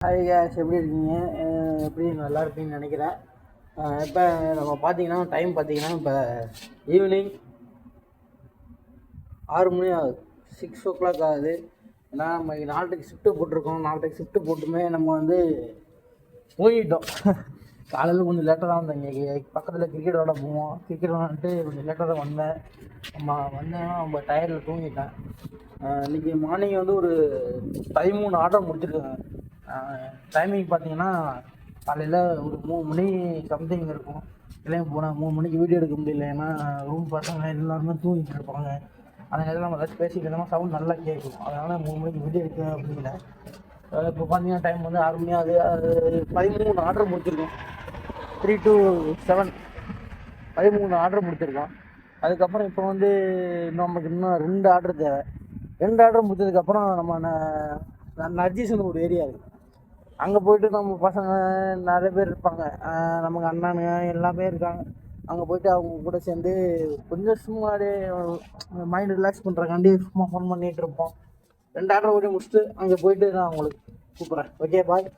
Hi guys, எப்படி இருக்கீங்க? எப்படி நல்லா இருப்பீங்கன்னு நினைக்கிறேன். இப்போ நம்ம பார்த்தீங்கன்னா டைம் பார்த்தீங்கன்னா இப்போ ஈவினிங் 6 மணி ஆகுது, 6 o'clock ஆகுது. ஏன்னா நம்ம 4க்கு ஷிஃப்ட்டு போட்டிருக்கோம். 4க்கு ஷிஃப்ட்டு போட்டுமே நம்ம வந்து தூங்கிட்டோம். காலையில் கொஞ்சம் லேட்டாக தான் வந்தேன். இன்றைக்கி பக்கத்தில் கிரிக்கெட் விளாட போவோம். கிரிக்கெட் விளாண்டுட்டு கொஞ்சம் லேட்டாக தான் வந்தேன். வந்தேன்னா ரொம்ப டயர்டில் தூங்கிட்டேன். இன்றைக்கி மார்னிங் வந்து ஒரு 13 ஆர்டர் முடிச்சிருக்காங்க. டைமிங் பார்த்தீங்கன்னா காலையில் ஒரு 3 மணி சம்திங் இருக்கும். கிளம்பி போனால் 3 மணிக்கு வீடியோ எடுக்க முடியல. ஏன்னா ரூம் பசங்க எல்லாருமே தூங்கிட்டு இருப்பாங்க. அந்த நேரத்தில் நம்ம ஏதாச்சும் பேசிக்கிட்டு இருந்தோம்னா சவுண்ட் நல்லா கேட்கும். அதனால் 3 மணிக்கு வீடியோ எடுக்க அப்படிங்கிற. இப்போ பார்த்தீங்கன்னா டைம் வந்து 6 மணி ஆகுது. அது 13 ஆர்டர் முடிச்சிருக்கோம். 3 to 7 13 ஆர்டர் முடிச்சிருக்கோம். அதுக்கப்புறம் இப்போ வந்து நமக்கு இன்னும் 2 ஆர்டர் தேவை. 2 ஆர்டர் முடிச்சதுக்கப்புறம் நம்ம நர்ஜீஸ்னு ஒரு ஏரியா இருக்குது. அங்கே போய்ட்டு நம்ம பசங்க நிறைய பேர் இருப்பாங்க. நமக்கு அண்ணனுங்க எல்லாமே இருக்காங்க. அங்கே போய்ட்டு அவங்க கூட சேர்ந்து கொஞ்சம் சும்மா மைண்ட் ரிலாக்ஸ் பண்ணுறக்காண்டி சும்மா ஃபோன் பண்ணிகிட்டு இருப்போம். 2 ஆர்டர் ஓடி முடிச்சுட்டு அங்கே போய்ட்டு நான் உங்களுக்கு கூப்பிட்றேன். ஓகே, பாய்.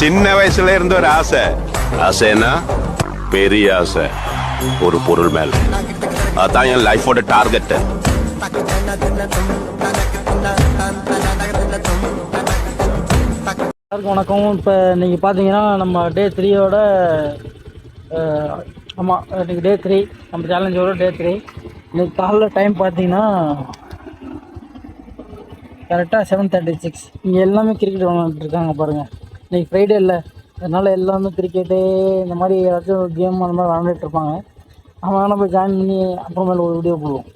சின்ன வயசுல இருந்து ஒரு ஆசைன்னா பெரிய ஆசை ஒரு பொருள் மேல. அதான் என் லைஃபோட டார்கெட். எல்லாருக்கும் வணக்கம். இப்போ இன்றைக்கி பார்த்தீங்கன்னா நம்ம டே 3யோட ஆமாம், இன்றைக்கி டே 3 நம்ம சேலஞ்சோட டே 3. இன்றைக்கி காலைல டைம் பார்த்தீங்கன்னா கரெக்டாக 7:36. இங்கே எல்லாமே கிரிக்கெட் விளாண்டுருக்காங்க பாருங்கள். இன்றைக்கி ஃப்ரைடே இல்லை, அதனால் எல்லாமே கிரிக்கெட்டு இந்த மாதிரி ஏதாச்சும் ஒரு கேம் அந்த மாதிரி விளாண்டுட்ருப்பாங்க. அவன் நம்ம ஜாயின் பண்ணி அப்புறமேல ஒரு வீடியோ போடுவோம்.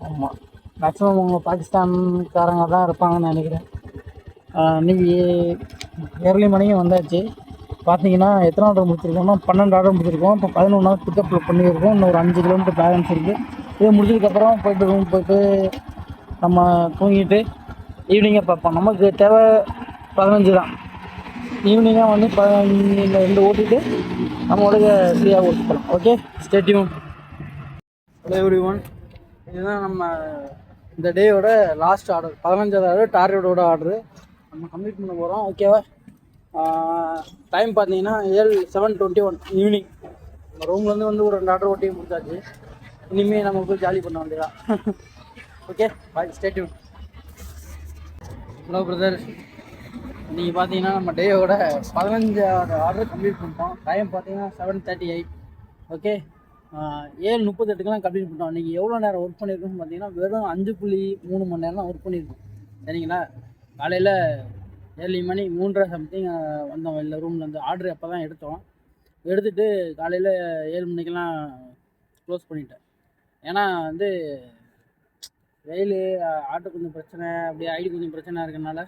ஆமாம், மேக்ஸிமம் அவங்க பாகிஸ்தான்காரங்க தான் இருப்பாங்கன்னு நினைக்கிறேன். இன்றைக்கி ஏர்லி மணிக்கு வந்தாச்சு. பார்த்தீங்கன்னா எத்தனை ஆர்டர் முடிச்சிருக்கோம்னா 12 ஆர்டர் முடிச்சிருக்கோம். இப்போ 11 நாள் பிக்கப் பண்ணியிருக்கோம். இன்னும் ஒரு 5 கிலோமீட்டர் பேலன்ஸ் இருக்குது. இது முடிச்சதுக்கப்புறம் போய்ட்டு ரூம் போய்ட்டு நம்ம தூங்கிட்டு ஈவினிங்காக பார்ப்போம். நமக்கு தேவை 15 தான். ஈவினிங்காக வந்து 2 ஓட்டிட்டு நம்மளோட ஃப்ரீயாக ஓட்டிக்கலாம். Okay, stay tune. Hello everyone, இதுதான் நம்ம இந்த டேயோட லாஸ்ட் ஆர்டர், 15வது ஆர்டர், டார்கெட்டோட ஆர்டரு நம்ம கம்ப்ளீட் பண்ண போகிறோம். ஓகேவா? டைம் பார்த்தீங்கன்னா 7:21 ஈவினிங். நம்ம ரூம்லேருந்து வந்து ஒரு 2 ஆர்டர் ஓட்டி முடிச்சாச்சு. இனிமேல் நம்ம போய் ஜாலி பண்ண வேண்டியதான். ஓகே, பாய், ஸ்டே டியூன். ஹலோ பிரதர், இன்றைக்கி பார்த்தீங்கன்னா நம்ம டேயோட 15வது ஆர்டர் கம்ப்ளீட் பண்ணிட்டோம். டைம் பார்த்தீங்கன்னா 7:38. ஓகே, 7:38க்கெலாம் கம்ப்ளீட் பண்ணிட்டோம். இன்றைக்கி எவ்வளோ நேரம் ஒர்க் பண்ணியிருக்கோம்னு பார்த்தீங்கன்னா வெறும் 5.3 மணி நேரம் தான் ஒர்க் பண்ணியிருக்கோம். சரிங்களா? காலையில் ஏர்லி மணி 3:30 சம்திங் வந்தோம் வெளில ரூம்லேருந்து. ஆர்டர் அப்போ தான் எடுத்துகிட்டு காலையில் 7 மணிக்கெல்லாம் க்ளோஸ் பண்ணிட்டேன். ஏன்னா வந்து வெயில், ஆர்டர் கொஞ்சம் பிரச்சனை, அப்படியே ஐடி கொஞ்சம் பிரச்சனை இருக்கிறனால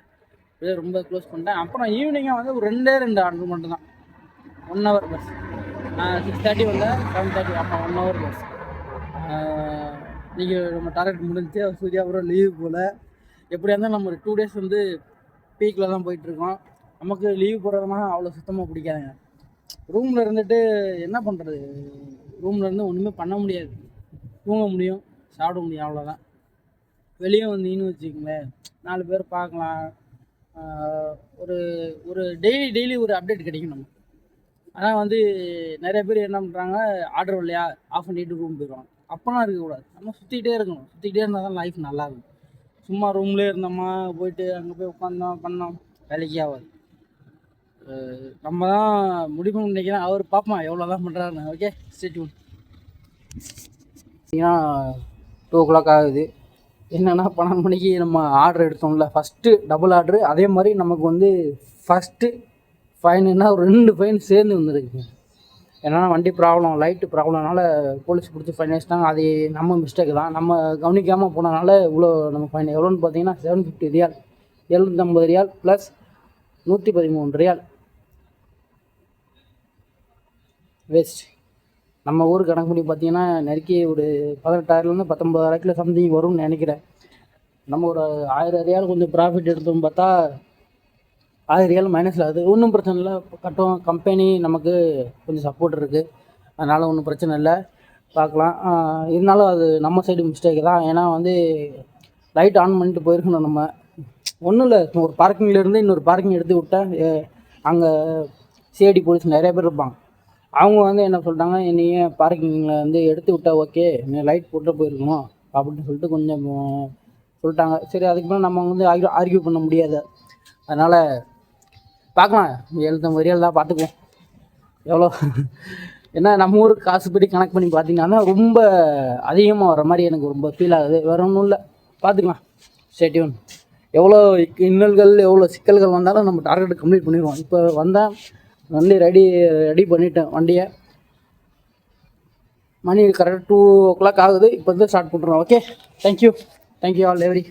அப்படியே ரொம்ப க்ளோஸ் பண்ணிட்டேன். அப்புறம் ஈவினிங்காக வந்து ஒரு 2 ஆர்டர் மட்டும் தான். 1 hour பஸ். நான் 6:30 வந்தேன், 7:30. ஆமாம், 1 hour பஸ். இன்றைக்கி நம்ம டார்கெட் முடிஞ்சு. சூர்யா அப்புறம் லீவு போல். எப்படியா இருந்தாலும் நம்ம ஒரு 2 days வந்து பீக்கில் தான் போயிட்டுருக்கோம். நமக்கு லீவ் போடுறதுனா அவ்வளோ சுத்தமாக பிடிக்காதுங்க. ரூமில் இருந்துட்டு என்ன பண்ணுறது? ரூமில் இருந்து ஒன்றுமே பண்ண முடியாது. தூங்க முடியும், சாப்பிட முடியும், அவ்வளோதான். வெளியே வந்தீங்கன்னு வச்சுக்கோங்களேன், 4 பேர் பார்க்கலாம். ஒரு ஒரு டெய்லி ஒரு அப்டேட் கிடைக்கும் நமக்கு. ஆனால் வந்து நிறைய பேர் என்ன பண்ணுறாங்க, ஆர்டர் இல்லையா ஆஃப் பண்ணிட்டு ரூம் போயிடுவாங்க. அப்போலாம் இருக்கக்கூடாது. நம்ம சுற்றிக்கிட்டே இருக்கணும். சுற்றிக்கிட்டே இருந்தால் தான் லைஃப் நல்லாயிருக்கும். சும்மா ரூம்லேயே இருந்தோமா, போயிட்டு அங்கே போய் உட்காந்தோம் பண்ணோம், வேலைக்கே ஆகாது. நம்ம தான் முடிவு நினைக்கிறேன். அவர் பார்ப்போம் எவ்வளோ தான் பண்ணுறாருன்னு. Okay, stay tune. பார்த்தீங்கன்னா 2 o'clock ஆகுது. என்னென்னா 12 மணிக்கு நம்ம ஆர்டர் எடுத்தோம்ல, ஃபஸ்ட்டு டபுள் ஆர்டரு. அதே மாதிரி நமக்கு வந்து ஃபஸ்ட்டு ஃபைனுன்னா ஒரு 2 ஃபைன் சேர்ந்து வந்துருக்குங்க. ஏன்னா வண்டி ப்ராப்ளம், லைட்டு ப்ராப்ளம்னால போலீஸ் பிடிச்சி ஃபைன் வச்சிட்டாங்க. அது நம்ம மிஸ்டேக் தான். நம்ம கவனிக்காமல் போனதுனால இவ்வளோ நம்ம ஃபைன். எவ்வளோன்னு பார்த்தீங்கன்னா 750 ரியால், 750 ரியால் ப்ளஸ் 113 ரியால் வேஸ்ட். நம்ம ஊர் கணக்கு பண்ணி பார்த்தீங்கன்னா நெருக்கி ஒரு 18,000லேருந்து 19,000 சம்திங் வரும்னு நினைக்கிறேன். நம்ம ஒரு 1000 ரியால் கொஞ்சம் ப்ராஃபிட் எடுத்தோம் பார்த்தா 1000 ரியால் மைனஸில் ஆகுது. ஒன்றும் பிரச்சனை இல்லை, கட்டும். கம்பெனி நமக்கு கொஞ்சம் சப்போர்ட் இருக்குது, அதனால் ஒன்றும் பிரச்சனை இல்லை, பார்க்கலாம். இருந்தாலும் அது நம்ம சைடு மிஸ்டேக் தான். ஏன்னா வந்து லைட் ஆன் பண்ணிட்டு போயிருக்கணும் நம்ம. ஒன்றும் இல்லை, ஒரு பார்க்கிங்லேருந்து இன்னொரு பார்க்கிங் எடுத்து விட்டேன். அங்கே சிஐடி போலீஸ் நிறைய பேர் இருப்பாங்க. அவங்க வந்து என்ன சொல்லிட்டாங்க, என்னையே பார்க்கிங்கில் வந்து எடுத்து விட்டா ஓகே, நீ லைட் போட்டு போயிருக்கணும் அப்படின்னு சொல்லிட்டு கொஞ்சம் சொல்லிட்டாங்க. சரி, அதுக்கு மேலே நம்ம வந்து ஆர்கியூ பண்ண முடியாது. அதனால் பார்க்கலாம், 750 தான் பார்த்துக்குவோம். எவ்வளோ ஏன்னா நம்ம ஊருக்கு காசுப்படி கணக்கு பண்ணி பார்த்தீங்கன்னா ரொம்ப அதிகமாக வர மாதிரி எனக்கு ரொம்ப ஃபீல் ஆகுது. வேறு ஒன்றும் இல்லை, பார்த்துக்கலாம். Stay tune. எவ்வளோ இன்னல்கள் எவ்வளோ சிக்கல்கள் வந்தாலும் நம்ம டார்கெட்டை கம்ப்ளீட் பண்ணிடுவோம். இப்போ வந்தால் வண்டி ரெடி பண்ணிட்டேன். வண்டியை மணி கரெக்டாக 2 o'clock ஆகுது. இப்போ வந்து ஸ்டார்ட் பண்ணுறோம். Okay, thank you all every